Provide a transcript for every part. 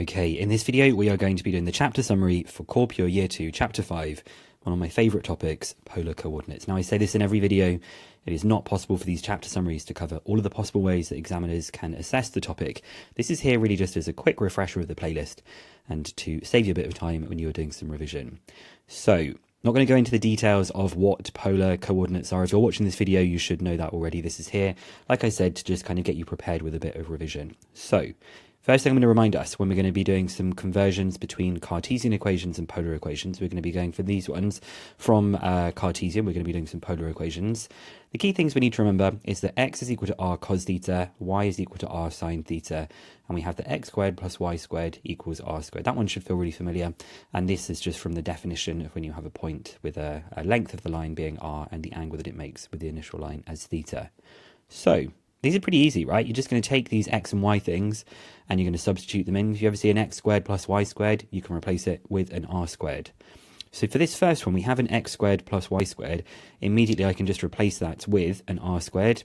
Okay, in this video we are going to be doing the chapter summary for Core Pure Year 2, Chapter 5, one of my favourite topics, polar coordinates. Now I say this in every video, it is not possible for these chapter summaries to cover all of the possible ways that examiners can assess the topic. This is here really just as a quick refresher of the playlist and to save you a bit of time when you are doing some revision. So, not going to go into the details of what polar coordinates are. If you're watching this video, you should know that already. This is here, like I said, to just kind of get you prepared with a bit of revision. So, first thing I'm going to remind us, when we're going to be doing some conversions between Cartesian equations and polar equations, we're going to be going for these ones from Cartesian. We're going to be doing some polar equations. The key things we need to remember is that x is equal to r cos theta, y is equal to r sine theta, and we have that x squared plus y squared equals r squared. That one should feel really familiar, and this is just from the definition of when you have a point with a length of the line being r and the angle that it makes with the initial line as theta. So, these are pretty easy, right? You're just going to take these x and y things and you're going to substitute them in. If you ever see an x squared plus y squared, you can replace it with an r squared. So for this first one, we have an x squared plus y squared. Immediately, I can just replace that with an r squared.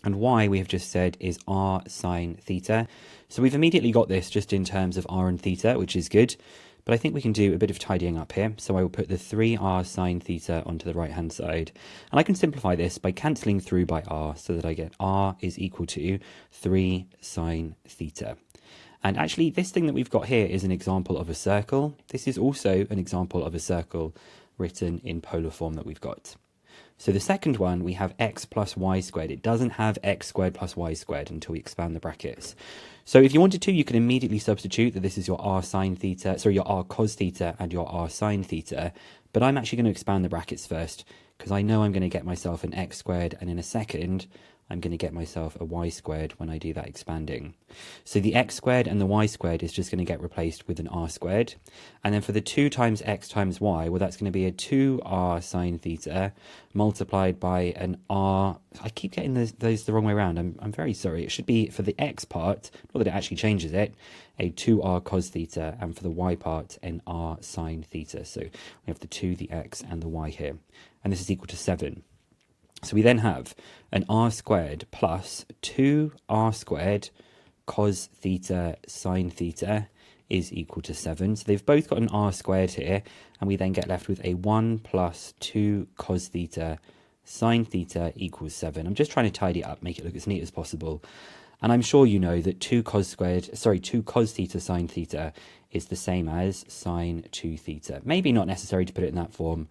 And y, we have just said, is r sine theta. So we've immediately got this just in terms of r and theta, which is good. But I think we can do a bit of tidying up here. So I will put the 3r sine theta onto the right-hand side. And I can simplify this by cancelling through by r so that I get r is equal to 3 sine theta. And actually, this thing that we've got here is an example of a circle. This is also an example of a circle written in polar form that we've got. So the second one, we have x plus y squared. It doesn't have x squared plus y squared until we expand the brackets. So if you wanted to, you can immediately substitute that this is your r sine theta, sorry, your r cos theta and your r sine theta. But I'm actually going to expand the brackets first because I know I'm going to get myself an x squared, and in a second, I'm going to get myself a y squared when I do that expanding. So the x squared and the y squared is just going to get replaced with an r squared. And then for the 2 times x times y, well, that's going to be a 2r sine theta multiplied by an r. I keep getting those the wrong way around. I'm very sorry. It should be for the x part, not that it actually changes it, a 2r cos theta, and for the y part, an r sine theta. So we have the 2, the x, and the y here. And this is equal to 7. So we then have an r squared plus 2r squared cos theta sine theta is equal to 7. So they've both got an r squared here, and we then get left with a 1 plus 2 cos theta sine theta equals 7. I'm just trying to tidy it up, make it look as neat as possible. And I'm sure you know that 2 cos theta sine theta is the same as sine 2 theta. Maybe not necessary to put it in that form,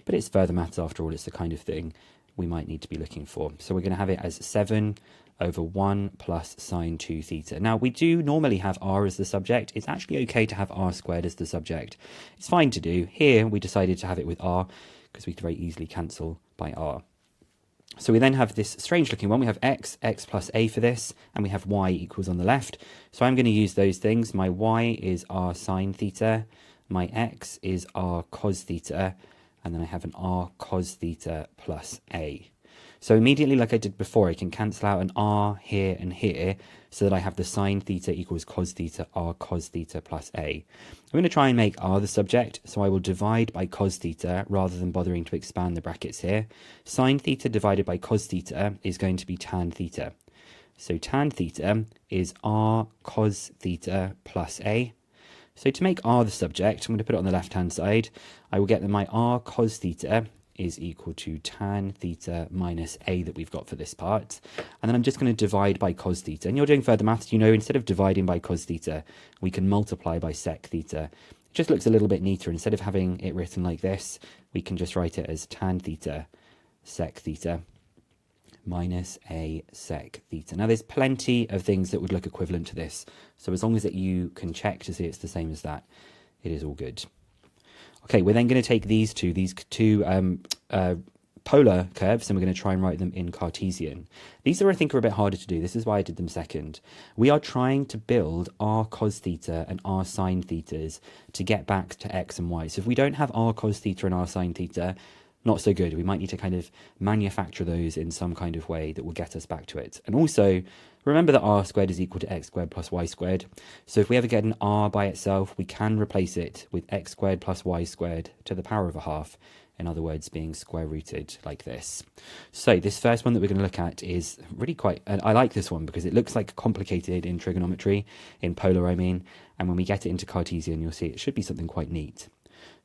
but it's further maths after all. It's the kind of thing we might need to be looking for. So we're going to have it as 7 over 1 plus sine 2 theta. Now, we do normally have r as the subject. It's actually okay to have r squared as the subject. It's fine to do. Here, we decided to have it with r because we could very easily cancel by r. So we then have this strange looking one. We have x plus a for this, and we have y equals on the left. So I'm going to use those things. My y is r sine theta, my x is r cos theta, and then I have an r cos theta plus a. So immediately, like I did before, I can cancel out an r here and here so that I have the sine theta equals cos theta, r cos theta plus a. I'm going to try and make r the subject, so I will divide by cos theta rather than bothering to expand the brackets here. Sine theta divided by cos theta is going to be tan theta. So tan theta is r cos theta plus a. So to make r the subject, I'm going to put it on the left-hand side. I will get that my r cos theta is equal to tan theta minus a that we've got for this part. And then I'm just going to divide by cos theta. And you're doing further maths, you know, instead of dividing by cos theta, we can multiply by sec theta. It just looks a little bit neater. Instead of having it written like this, we can just write it as tan theta sec theta minus a sec theta. Now, there's plenty of things that would look equivalent to this. So as long as you can check to see it's the same as that, it is all good. Okay, we're then going to take these two polar curves, and we're going to try and write them in Cartesian. These I think are a bit harder to do. This is why I did them second. We are trying to build r cos theta and r sine thetas to get back to x and y. So if we don't have r cos theta and r sine theta, not so good. We might need to kind of manufacture those in some kind of way that will get us back to it. And also, remember that r squared is equal to x squared plus y squared. So if we ever get an r by itself, we can replace it with x squared plus y squared to the power of a half. In other words, being square rooted like this. So this first one that we're going to look at is really quite, and I like this one because it looks like complicated in trigonometry, in polar I mean, And when we get it into Cartesian, you'll see it should be something quite neat.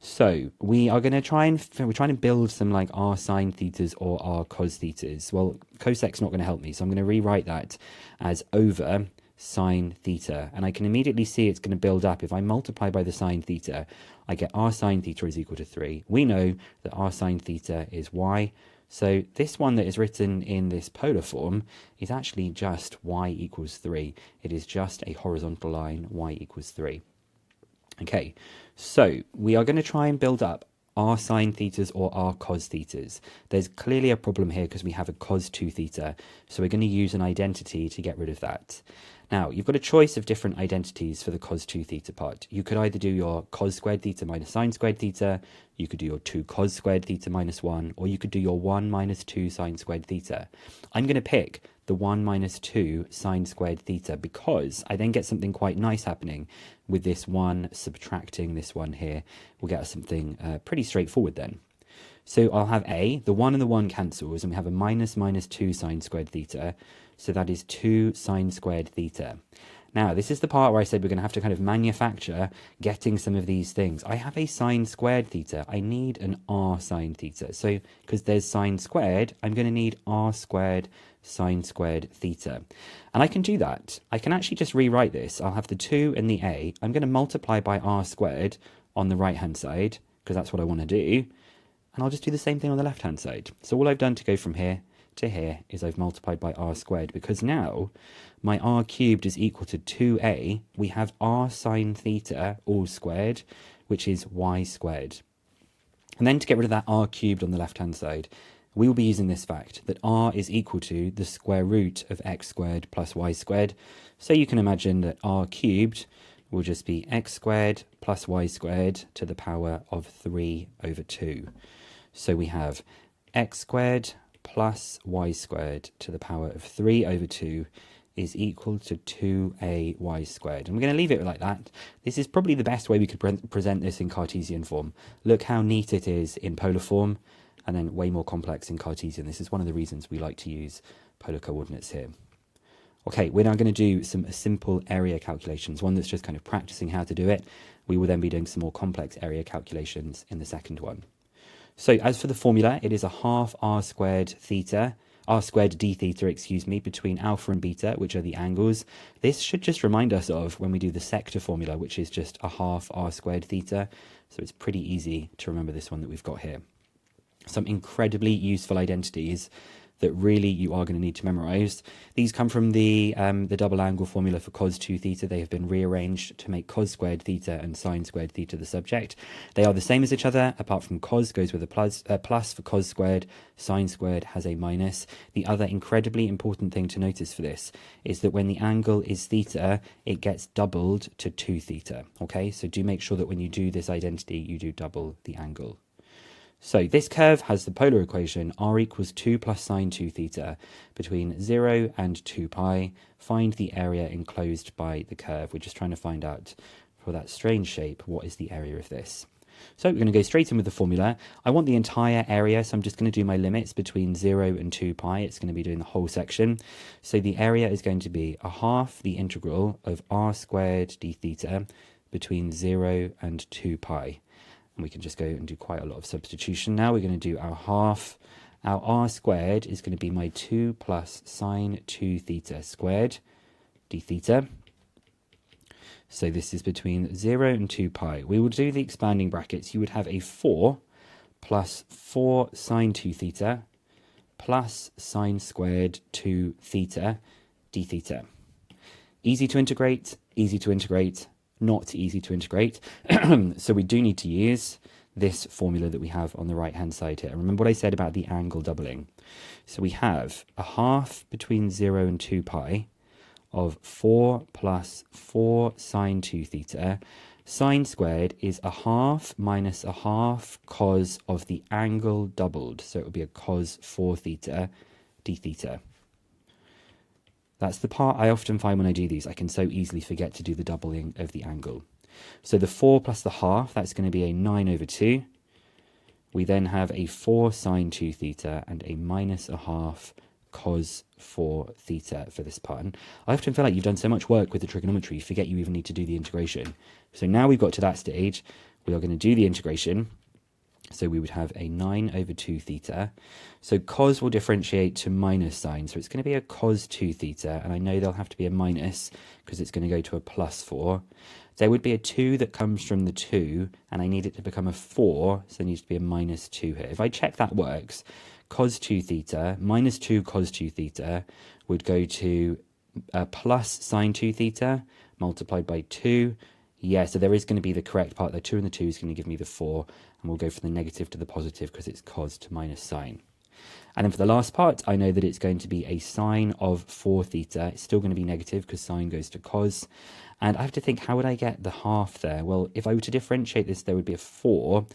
So we are going to we're trying to build some like r sine thetas or r cos thetas. Well, cosec's not going to help me, so I'm going to rewrite that as over sine theta. And I can immediately see it's going to build up. If I multiply by the sine theta, I get r sine theta is equal to 3. We know that r sine theta is y. So this one that is written in this polar form is actually just y equals 3. It is just a horizontal line, y equals 3. Okay, so we are going to try and build up r sine thetas or r cos thetas. There's clearly a problem here because we have a cos 2 theta, so we're going to use an identity to get rid of that. Now, you've got a choice of different identities for the cos 2 theta part. You could either do your cos squared theta minus sine squared theta, you could do your 2 cos squared theta minus 1, or you could do your 1 minus 2 sine squared theta. I'm going to pick the 1 minus 2 sine squared theta because I then get something quite nice happening with this 1 subtracting this 1 here. We'll get us something pretty straightforward then. So I'll have the 1 and the 1 cancels, and we have a minus 2 sine squared theta. So that is 2 sine squared theta. Now, this is the part where I said we're going to have to kind of manufacture getting some of these things. I have a sine squared theta. I need an r sine theta. So because there's sine squared, I'm going to need r squared sine squared theta. And I can do that. I can actually just rewrite this. I'll have the 2 and the a. I'm going to multiply by r squared on the right-hand side because that's what I want to do. And I'll just do the same thing on the left-hand side. So all I've done to go from here to here is I've multiplied by r squared, because now my r cubed is equal to 2a. We have r sine theta all squared, which is y squared. And then to get rid of that r cubed on the left-hand side, we will be using this fact that r is equal to the square root of x squared plus y squared. So you can imagine that r cubed will just be x squared plus y squared to the power of 3 over 2. So we have x squared plus y squared to the power of 3 over 2 is equal to 2ay squared. And we're going to leave it like that. This is probably the best way we could present this in Cartesian form. Look how neat it is in polar form, and then way more complex in Cartesian. This is one of the reasons we like to use polar coordinates here. Okay, we're now going to do some simple area calculations, one that's just kind of practicing how to do it. We will then be doing some more complex area calculations in the second one. So as for the formula, it is a half r squared d theta, between alpha and beta, which are the angles. This should just remind us of when we do the sector formula, which is just a half r squared theta. So it's pretty easy to remember this one that we've got here. Some incredibly useful identities that really you are going to need to memorize. These come from the double angle formula for cos 2 theta. They have been rearranged to make cos squared theta and sine squared theta the subject. They are the same as each other, apart from cos goes with a plus for cos squared, sine squared has a minus. The other incredibly important thing to notice for this is that when the angle is theta, it gets doubled to 2 theta. Okay, so do make sure that when you do this identity, you do double the angle. So this curve has the polar equation r equals 2 plus sine 2 theta between 0 and 2 pi. Find the area enclosed by the curve. We're just trying to find out for that strange shape, what is the area of this? So we're going to go straight in with the formula. I want the entire area, so I'm just going to do my limits between 0 and 2 pi. It's going to be doing the whole section. So the area is going to be a half the integral of r squared d theta between 0 and 2 pi. And we can just go and do quite a lot of substitution. Now we're going to do our half. Our r squared is going to be my 2 plus sine 2 theta squared d theta. So this is between 0 and 2 pi. We will do the expanding brackets. You would have a 4 plus 4 sine 2 theta plus sine squared 2 theta d theta. Easy to integrate, not easy to integrate. So we do need to use this formula that we have on the right hand side here. Remember what I said about the angle doubling. So we have a half between 0 and 2 pi of 4 plus 4 sine 2 theta. Sine squared is a half minus a half cos of the angle doubled. So it would be a cos 4 theta d theta. That's the part I often find when I do these. I can so easily forget to do the doubling of the angle. So the 4 plus the half, that's going to be a 9 over 2. We then have a 4 sine 2 theta and a minus a half cos 4 theta for this part. And I often feel like you've done so much work with the trigonometry, you forget you even need to do the integration. So now we've got to that stage, we are going to do the integration. So we would have a 9 over 2 theta. So cos will differentiate to minus sign. So it's going to be a cos 2 theta. And I know there'll have to be a minus because it's going to go to a plus 4. There would be a 2 that comes from the 2. And I need it to become a 4. So there needs to be a minus 2 here. If I check that works, cos 2 theta minus 2 cos 2 theta would go to plus sine 2 theta multiplied by 2. Yeah, so there is going to be the correct part. The 2 and the 2 is going to give me the 4. And we'll go from the negative to the positive because it's cos to minus sine. And then for the last part, I know that it's going to be a sine of 4 theta. It's still going to be negative because sine goes to cos. And I have to think, how would I get the half there? Well, if I were to differentiate this, there would be a 4.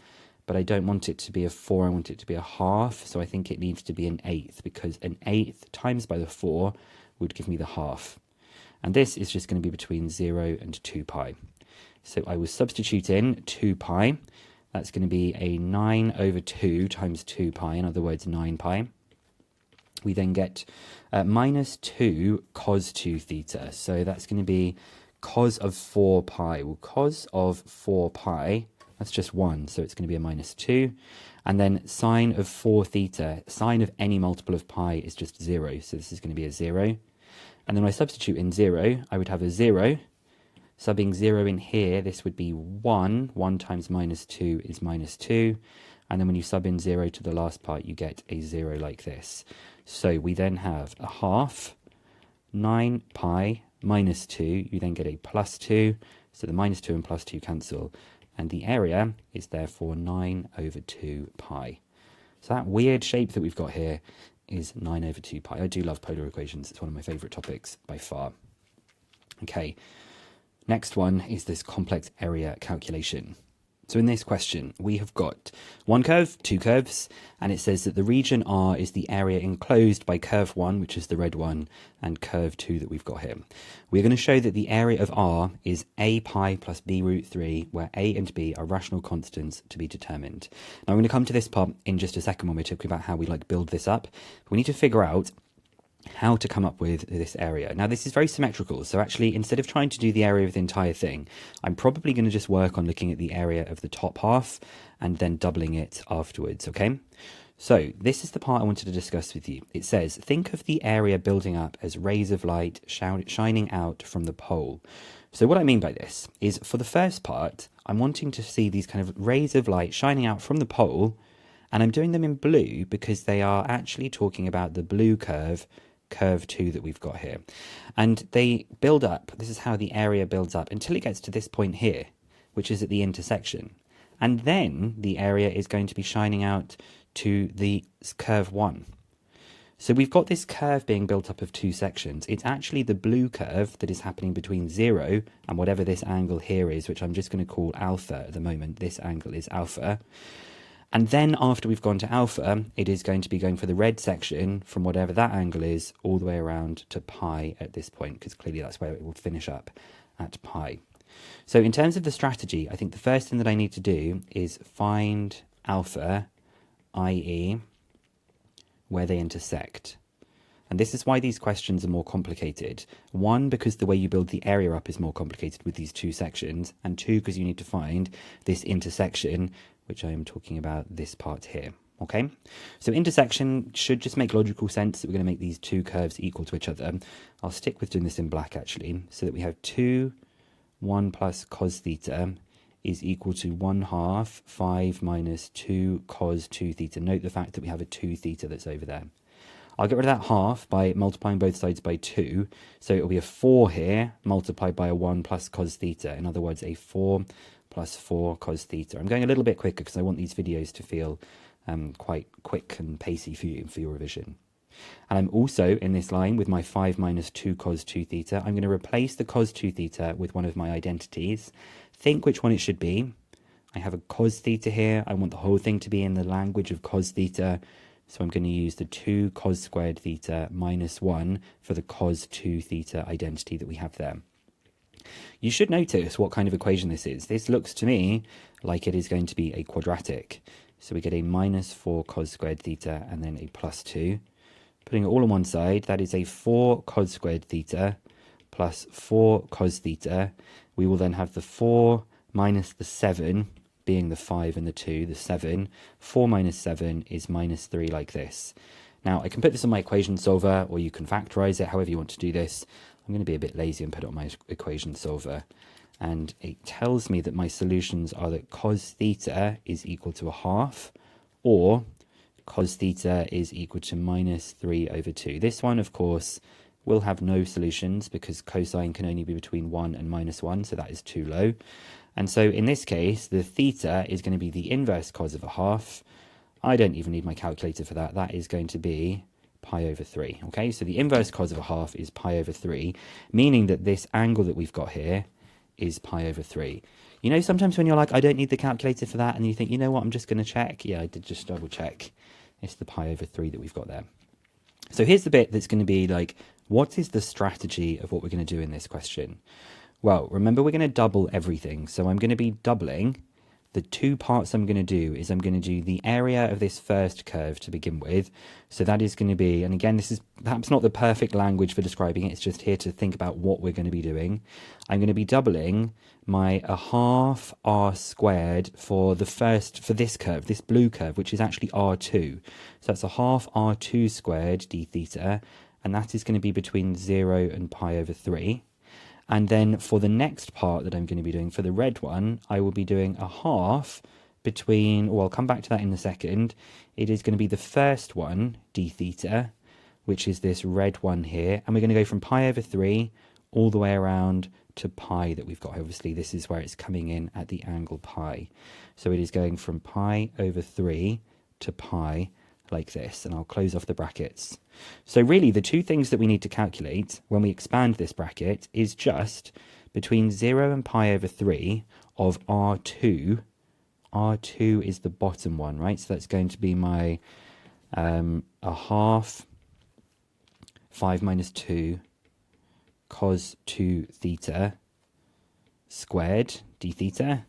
But I don't want it to be a 4. I want it to be a half. So I think it needs to be an eighth, because an eighth times by the 4 would give me the half. And this is just going to be between 0 and 2 pi. So I will substitute in 2 pi. That's going to be a 9 over 2 times 2 pi, in other words, 9 pi. We then get minus 2 cos 2 theta. So that's going to be cos of 4 pi. Well, cos of 4 pi, that's just 1, so it's going to be a minus 2. And then sine of 4 theta, sine of any multiple of pi is just 0, so this is going to be a 0. And then when I substitute in 0, I would have a 0. Subbing 0 in here, this would be 1. 1 times minus 2 is minus 2. And then when you sub in 0 to the last part, you get a 0 like this. So we then have a half, 9 pi minus 2. You then get a plus 2. So the minus 2 and plus 2 cancel. And the area is therefore 9 over 2 pi. So that weird shape that we've got here is 9 over 2 pi. I do love polar equations. It's one of my favourite topics by far. Okay. Next one is this complex area calculation. So in this question, we have got one curve, two curves, and it says that the region R is the area enclosed by curve 1, which is the red one, and curve 2 that we've got here. We're going to show that the area of R is a pi plus b root 3, where a and b are rational constants to be determined. Now I'm going to come to this part in just a second when we talk about how we build this up. We need to figure out how to come up with this area. Now this is very symmetrical, so actually instead of trying to do the area of the entire thing, I'm probably going to just work on looking at the area of the top half and then doubling it afterwards, okay? So this is the part I wanted to discuss with you. It says, think of the area building up as rays of light shining out from the pole. So what I mean by this is, for the first part, I'm wanting to see these kind of rays of light shining out from the pole, and I'm doing them in blue because they are actually talking about the blue curve 2 that we've got here. And they build up, this is how the area builds up until it gets to this point here, which is at the intersection. And then the area is going to be shining out to the curve 1. So we've got this curve being built up of two sections. It's actually the blue curve that is happening between 0 and whatever this angle here is, which I'm just going to call alpha at the moment. This angle is alpha. And then after we've gone to alpha, it is going to be going for the red section from whatever that angle is all the way around to pi at this point, because clearly that's where it will finish up, at pi. So in terms of the strategy, I think the first thing that I need to do is find alpha, i.e. where they intersect. And this is why these questions are more complicated. 1, because the way you build the area up is more complicated with these two sections, and 2, because you need to find this intersection, which I am talking about this part here, okay? So intersection should just make logical sense that we're going to make these two curves equal to each other. I'll stick with doing this in black, actually, so that we have 2, 1 plus cos theta is equal to 1/2 5 minus 2 cos 2 theta. Note the fact that we have a 2 theta that's over there. I'll get rid of that half by multiplying both sides by 2, so it'll be a 4 here, multiplied by a 1 plus cos theta. In other words, a 4 plus 4 cos theta. I'm going a little bit quicker because I want these videos to feel quite quick and pacey for you, for your revision. And I'm also, in this line, with my 5 minus 2 cos 2 theta, I'm going to replace the cos 2 theta with one of my identities. Think which one it should be. I have a cos theta here. I want the whole thing to be in the language of cos theta. So I'm going to use the 2 cos squared theta minus 1 for the cos 2 theta identity that we have there. You should notice what kind of equation this is. This looks to me like it is going to be a quadratic. So we get a minus 4 cos squared theta and then a plus 2. Putting it all on one side, that is a 4 cos squared theta plus 4 cos theta. We will then have the 4 minus the 7, being the 5 and the 2, the 7. 4 minus 7 is minus 3 like this. Now, I can put this on my equation solver, or you can factorize it, however you want to do this. I'm going to be a bit lazy and put it on my equation solver. And it tells me that my solutions are that cos theta is equal to a half, or cos theta is equal to minus 3 over 2. This one, of course, will have no solutions because cosine can only be between 1 and minus 1, so that is too low. And so in this case, the theta is going to be the inverse cos of a half. I don't even need my calculator for that. That is going to be pi over 3. Okay, so the inverse cos of a half is pi over 3, meaning that this angle that we've got here is pi over 3. You know, sometimes when you're like, I don't need the calculator for that, and you think, you know what, I'm just going to check. Yeah, I did just double check. It's the pi over 3 that we've got there. So here's the bit that's going to be like, what is the strategy of what we're going to do in this question? Well, remember, we're going to double everything. So I'm going to be doubling. The two parts I'm going to do is I'm going to do the area of this first curve to begin with. So that is going to be, and again, this is perhaps not the perfect language for describing it. It's just here to think about what we're going to be doing. I'm going to be doubling my a half r squared for this curve, this blue curve, which is actually r2. So that's a half r2 squared d theta, and that is going to be between 0 and pi over 3. And then for the next part that I'm going to be doing, for the red one, I will be doing a half between, well, I'll come back to that in a second. It is going to be the first one, d theta, which is this red one here. And we're going to go from pi over 3 all the way around to pi that we've got. Obviously, this is where it's coming in at the angle pi. So it is going from pi over 3 to pi like this, and I'll close off the brackets. So really, the two things that we need to calculate when we expand this bracket is just between 0 and pi over 3 of r2. R2 is the bottom one, right? So that's going to be my a half 5 minus 2 cos 2 theta squared d theta.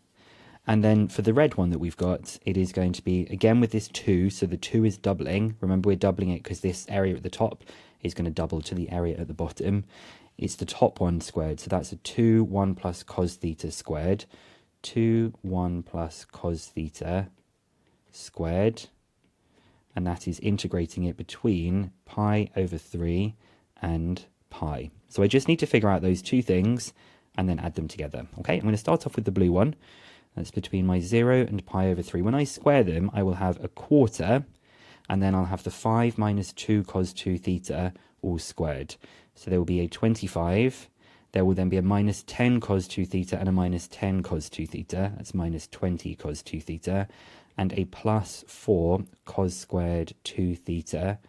And then for the red one that we've got, it is going to be, again with this 2, so the 2 is doubling. Remember, we're doubling it because this area at the top is going to double to the area at the bottom. It's the top one squared, so that's a 2, 1 plus cos theta squared. 2, 1 plus cos theta squared. And that is integrating it between pi over 3 and pi. So I just need to figure out those two things and then add them together. Okay, I'm going to start off with the blue one. That's between my 0 and pi over 3. When I square them, I will have a quarter, and then I'll have the 5 minus 2 cos 2 theta all squared. So there will be a 25. There will then be a minus 10 cos 2 theta and a minus 10 cos 2 theta. That's minus 20 cos 2 theta. And a plus 4 cos squared 2 theta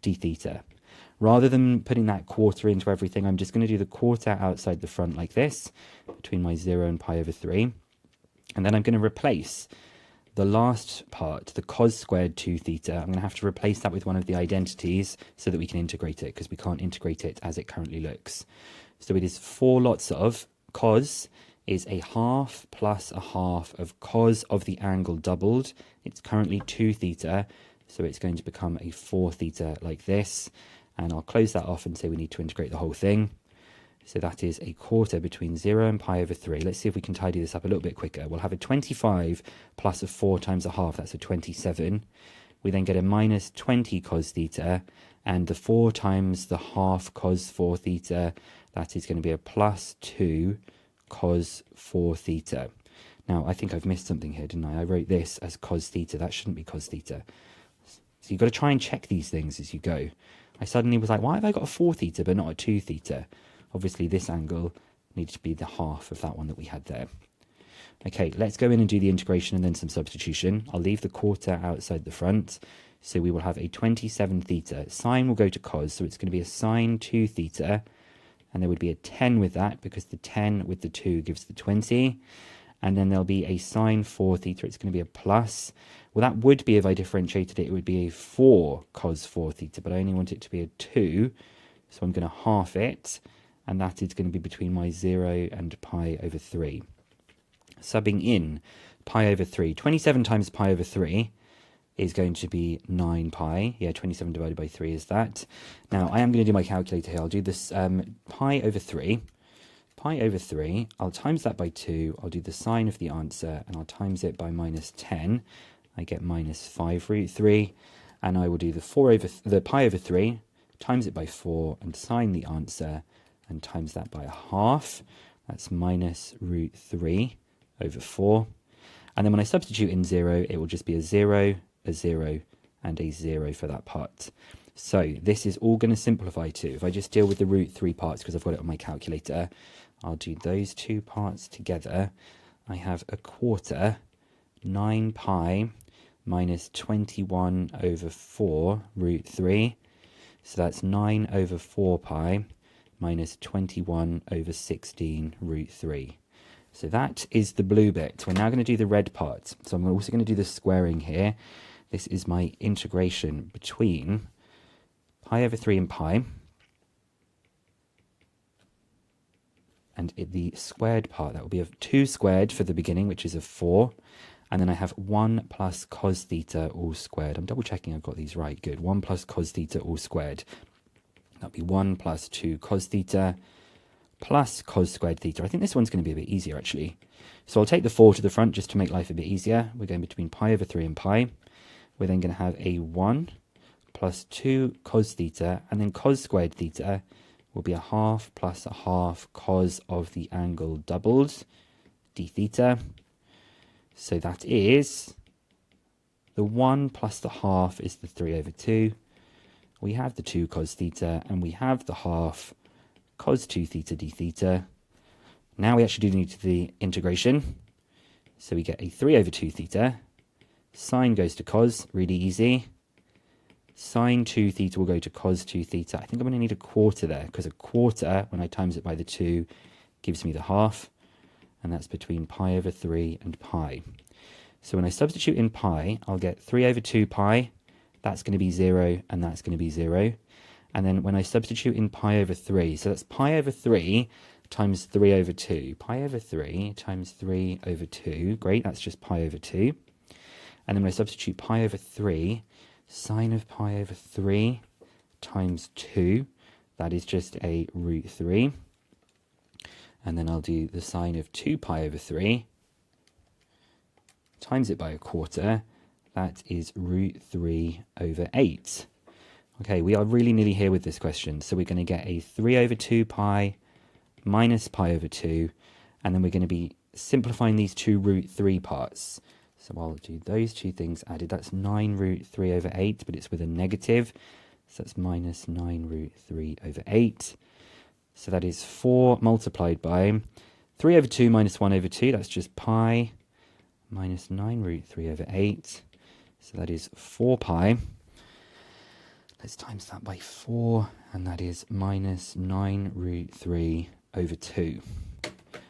d theta. Rather than putting that quarter into everything, I'm just going to do the quarter outside the front like this, between my 0 and pi over 3. And then I'm going to replace the last part, the cos squared 2 theta. I'm going to have to replace that with one of the identities so that we can integrate it, because we can't integrate it as it currently looks. So it is 4 lots of cos is a half plus a half of cos of the angle doubled. It's currently 2 theta, so it's going to become a 4 theta like this. And I'll close that off and say we need to integrate the whole thing. So that is a quarter between 0 and pi over 3. Let's see if we can tidy this up a little bit quicker. We'll have a 25 plus a 4 times a half. That's a 27. We then get a minus 20 cos theta. And the 4 times the half cos 4 theta, that is going to be a plus 2 cos 4 theta. Now, I think I've missed something here, didn't I? I wrote this as cos theta. That shouldn't be cos theta. So you've got to try and check these things as you go. I suddenly was like, why have I got a 4 theta but not a 2 theta? Obviously, this angle needs to be the half of that one that we had there. Okay, let's go in and do the integration and then some substitution. I'll leave the quarter outside the front. So we will have a 27 theta. Sine will go to cos, so it's going to be a sine 2 theta. And there would be a 10 with that, because the 10 with the 2 gives the 20. And then there'll be a sine 4 theta. It's going to be a plus. Well, that would be, if I differentiated it, it would be a 4 cos 4 theta. But I only want it to be a 2. So I'm going to half it. And that is going to be between my 0 and pi over 3. Subbing in pi over 3. 27 times pi over 3, is going to be 9 pi. Yeah, 27 divided by 3 is that. Now, I am going to do my calculator here. I'll do this pi over 3. Pi over 3, I'll times that by 2. I'll do the sign of the answer, and I'll times it by minus 10. I get minus 5 root 3. And I will do the pi over 3, times it by 4, and sign the answer, and times that by a half. That's minus root 3 over 4. And then when I substitute in 0, it will just be a 0, a 0, and a 0 for that part. So this is all going to simplify to, if I just deal with the root 3 parts, because I've got it on my calculator, I'll do those two parts together. I have a quarter, 9 pi, minus 21 over 4 root 3. So that's 9 over 4 pi, minus 21 over 16 root 3. So that is the blue bit. We're now going to do the red part. So I'm also going to do the squaring here. This is my integration between pi over 3 and pi. And the squared part, that will be of 2 squared for the beginning, which is of 4. And then I have 1 plus cos theta all squared. I'm double checking I've got these right. Good. 1 plus cos theta all squared. That'll be 1 plus 2 cos theta plus cos squared theta. I think this one's going to be a bit easier, actually. So I'll take the 4 to the front just to make life a bit easier. We're going between pi over 3 and pi. We're then going to have a 1 plus 2 cos theta, and then cos squared theta will be a half plus a half cos of the angle doubled, d theta. So that is the 1 plus the half is the 3 over 2. We have the 2 cos theta, and we have the half cos 2 theta d theta. Now we actually do need the integration. So we get a 3 over 2 theta. Sine goes to cos, really easy. Sine 2 theta will go to cos 2 theta. I think I'm going to need a quarter there, because a quarter, when I times it by the 2, gives me the half. And that's between pi over 3 and pi. So when I substitute in pi, I'll get 3 over 2 pi. That's going to be 0, and that's going to be 0. And then when I substitute in pi over 3, so that's pi over 3 times 3 over 2. Pi over 3 times 3 over 2. Great, that's just pi over 2. And then when I substitute pi over 3, sine of pi over 3 times 2, that is just a root 3. And then I'll do the sine of 2 pi over 3, times it by a quarter. That is root 3 over 8. Okay, we are really nearly here with this question. So we're going to get a 3 over 2 pi minus pi over 2. And then we're going to be simplifying these two root 3 parts. So I'll do those two things added. That's 9 root 3 over 8, but it's with a negative. So that's minus 9 root 3 over 8. So that is 4 multiplied by 3 over 2 minus 1 over 2. That's just pi minus 9 root 3 over 8. So that is 4 pi. Let's times that by 4. And that is minus 9 root 3 over 2.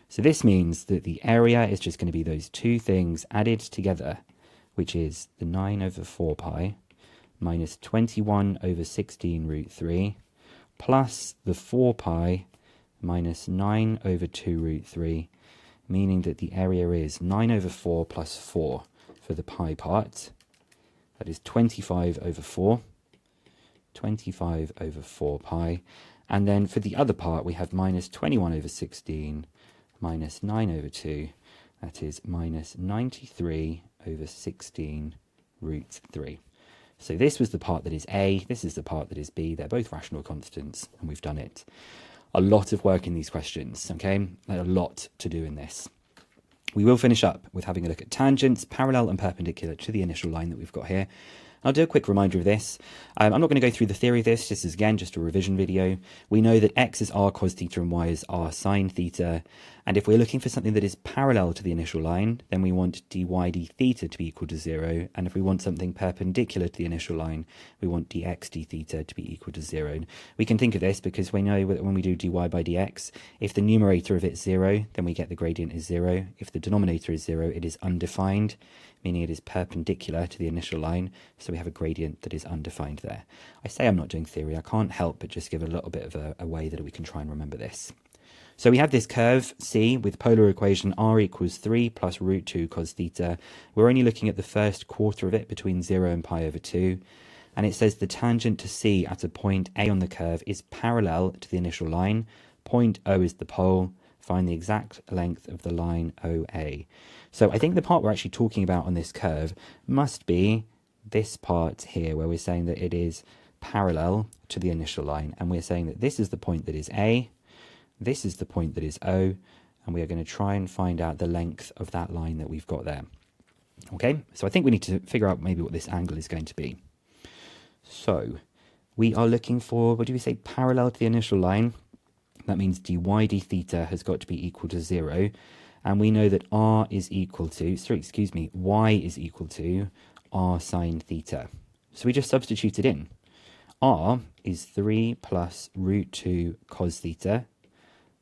So this means that the area is just going to be those two things added together, which is the 9 over 4 pi minus 21 over 16 root 3 plus the 4 pi minus 9 over 2 root 3, meaning that the area is 9 over 4 plus 4 for the pi part. That is 25 over 4. 25 over 4 pi. And then for the other part, we have minus 21 over 16 minus 9 over 2. That is minus 93 over 16 root 3. So this was the part that is A, this is the part that is B. They're both rational constants, and we've done it. A lot of work in these questions, okay? A lot to do in this. We will finish up with having a look at tangents, parallel and perpendicular to the initial line that we've got here. I'll do a quick reminder of this. I'm not going to go through the theory of this. This is, again, just a revision video. We know that x is r cos theta and y is r sine theta. And if we're looking for something that is parallel to the initial line, then we want dy d theta to be equal to 0. And if we want something perpendicular to the initial line, we want dx d theta to be equal to 0. We can think of this because we know that when we do dy by dx, if the numerator of it is 0, then we get the gradient is 0. If the denominator is 0, it is undefined, meaning it is perpendicular to the initial line, so we have a gradient that is undefined there. I say I'm not doing theory, I can't help but just give a little bit of a way that we can try and remember this. So we have this curve C with polar equation r equals 3 plus root 2 cos theta. We're only looking at the first quarter of it between 0 and pi over 2. And it says the tangent to C at a point A on the curve is parallel to the initial line. Point O is the pole. Find the exact length of the line OA. So I think the part we're actually talking about on this curve must be this part here where we're saying that it is parallel to the initial line. And we're saying that this is the point that is A. This is the point that is O, and we are going to try and find out the length of that line that we've got there. Okay, so I think we need to figure out maybe what this angle is going to be. So we are looking for, what do we say, parallel to the initial line. That means dy d theta has got to be equal to 0. And we know that y is equal to r sine theta. So we just substitute it in. R is 3 plus root 2 cos theta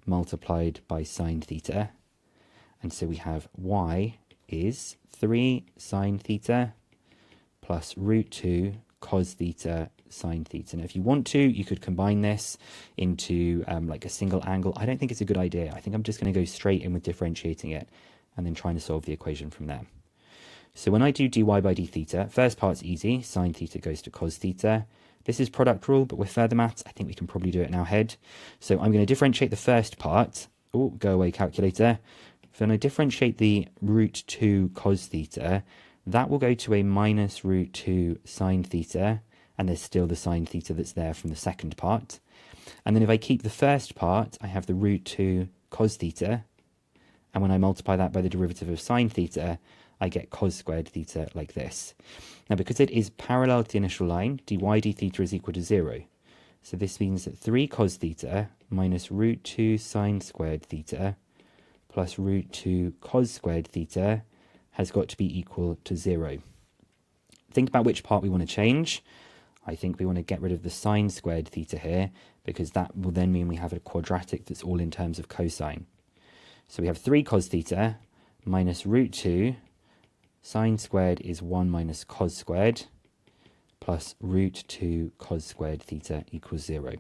multiplied by sine theta. And so we have y is 3 sine theta plus root 2 cos theta sine theta. Now, if you want to, you could combine this into like a single angle. I don't think it's a good idea. I think I'm just going to go straight in with differentiating it and then trying to solve the equation from there. So when I do dy by d theta, first part's easy. Sine theta goes to cos theta. This is product rule, but with further maths, I think we can probably do it in our head. So I'm going to differentiate the first part. Oh, go away, calculator. So when I differentiate the root 2 cos theta, that will go to a minus root 2 sine theta, and there's still the sine theta that's there from the second part. And then if I keep the first part, I have the root 2 cos theta, and when I multiply that by the derivative of sine theta, I get cos squared theta like this. Now, because it is parallel to the initial line, dy d theta is equal to 0. So this means that 3 cos theta minus root 2 sine squared theta plus root 2 cos squared theta has got to be equal to 0. Think about which part we want to change. I think we want to get rid of the sine squared theta here, because that will then mean we have a quadratic that's all in terms of cosine. So we have 3 cos theta minus root 2 sine squared is 1 minus cos squared plus root 2 cos squared theta equals 0.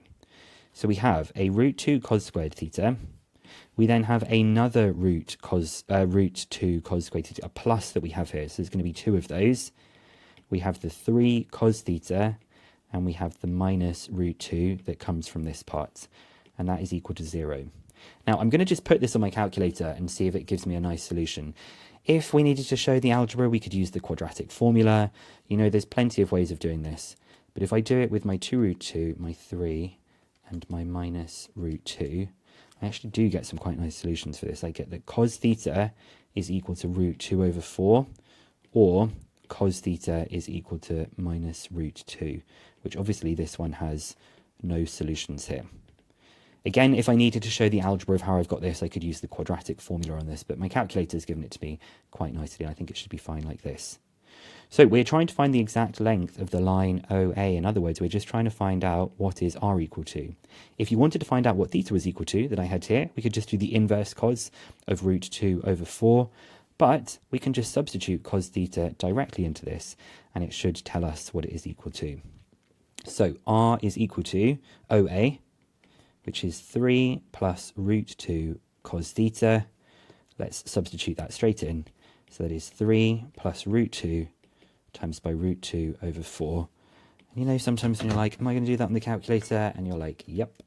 So we have a root 2 cos squared theta. We then have another root 2 cos squared theta, a plus that we have here. So there's going to be 2 of those. We have the 3 cos theta, and we have the minus root 2 that comes from this part. And that is equal to 0. Now, I'm going to just put this on my calculator and see if it gives me a nice solution. If we needed to show the algebra, we could use the quadratic formula. You know, there's plenty of ways of doing this. But if I do it with my 2 root 2, my 3, and my minus root 2, I actually do get some quite nice solutions for this. I get that cos theta is equal to root 2 over 4, or cos theta is equal to minus root 2, which obviously this one has no solutions here. Again, if I needed to show the algebra of how I've got this, I could use the quadratic formula on this, but my calculator's given it to me quite nicely. I think it should be fine like this. So we're trying to find the exact length of the line OA. In other words, we're just trying to find out what is r equal to. If you wanted to find out what theta was equal to, that I had here, we could just do the inverse cos of root 2 over 4, but we can just substitute cos theta directly into this, and it should tell us what it is equal to. So r is equal to OA, which is 3 plus root 2 cos theta. Let's substitute that straight in. So that is 3 plus root 2 times by root 2 over 4. And you know, sometimes when you're like, am I going to do that on the calculator? And you're like, yep,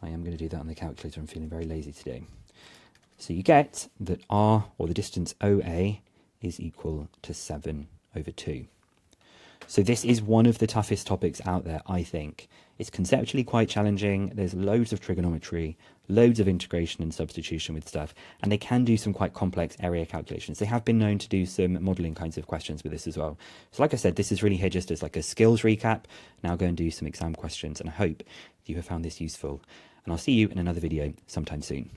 I am going to do that on the calculator. I'm feeling very lazy today. So you get that r, or the distance OA, is equal to 7 over 2. So this is one of the toughest topics out there, I think. It's conceptually quite challenging. There's loads of trigonometry, loads of integration and substitution with stuff, and they can do some quite complex area calculations. They have been known to do some modelling kinds of questions with this as well. So like I said, this is really here just as like a skills recap. Now go and do some exam questions, and I hope you have found this useful. And I'll see you in another video sometime soon.